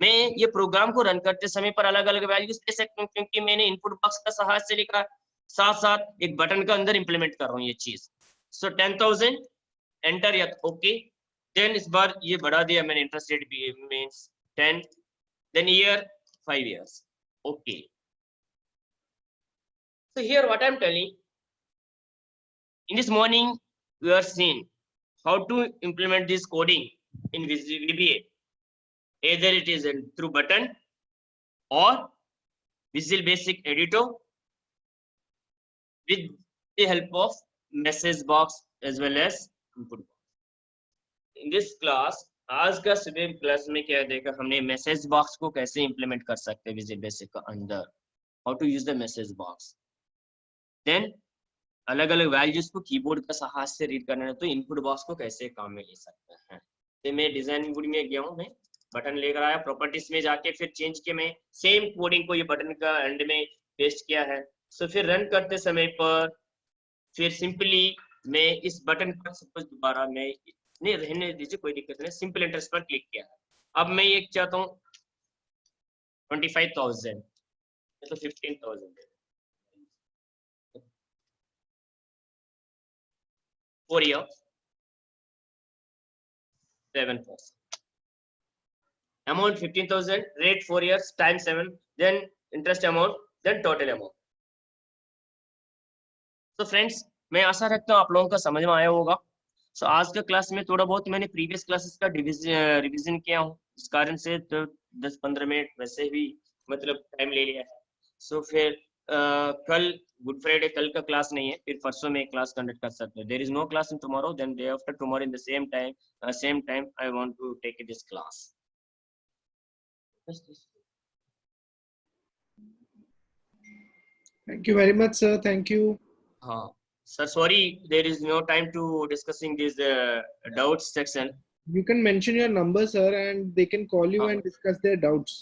मैं ये programme को run करते समय पर अलग अलग values दे सकता हूँ क्योंकि मैंने इनपुट बॉक्स का सहायता से लिखा, साथ साथ एक बटन का अंदर इंप्लीमेंट कर रहा हूँ ये चीज. सो 10,000 एंटर या ओके. देन इस बार ये बढ़ा दिया मैंने, इंटरेस्ट रेट भी means 10, then year 5 years. Okay. So here what I am telling, in this morning we are seeing how to implement this coding in VBA. Either it is through button or Visual Basic Editor with the help of message box as well as input box. In this class, आज का सुबह class में क्या देखा हमने, message box को कैसे implement कर सकते हैं विजुअल बेसिक के अंदर, how to use the message box. Then अलग अलग वैल्यूज को कीबोर्ड का सहायता से रीड करना है तो इनपुट बॉक्स को कैसे काम में ले सकते हैं. तो मैं डिजाइनिंग बोर्ड में गया हूं, मैं बटन लेकर आया, प्रॉपर्टीज में जाके फिर चेंज किया, मैं सेम कोडिंग को ये बटन का एंड में पेस्ट किया है. सो फिर रन करते समय पर फिर सिंपली मैं इस बटन पर सपोज दोबारा मैं नहीं रहने दीजिए, कोई दिक्कत नहीं, सिंपल इंटरेस्ट पर क्लिक किया है. अब मैं ये चाहता हूँ 25,000 तो 15,000 4 year 7%. Amount 15,000, rate 4 years times 7, then interest amount, then total amount. तो फ्रेंड्स, मैं आशा रखता हूँ आप लोगों का समझ में आया होगा। सो आज का क्लास में थोड़ा बहुत मैंने प्रीवियस क्लासेस का रिवीजन किया हूँ, इस कारण से तो 10-15 मिनट वैसे भी मतलब टाइम ले लिया है। सो फिर कल गुड फ्राइडे, कल का क्लास नहीं है, फिर परसों में क्लास कंडक्ट कर सकते हैं। There is no class in tomorrow, then day after tomorrow in the same time I want to take this class. Thank you very much, sir. Thank you. हाँ sir, sorry there is no time to discussing this doubts section. You can mention your number, sir, and they can call you and discuss their doubts.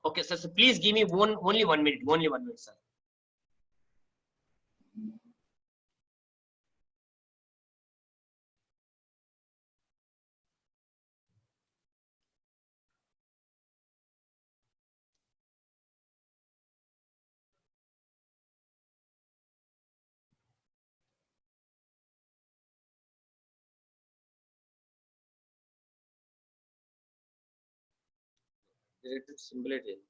Okay, sir. So please give me only 1 minute. Only 1 minute, sir. Related symbol it is.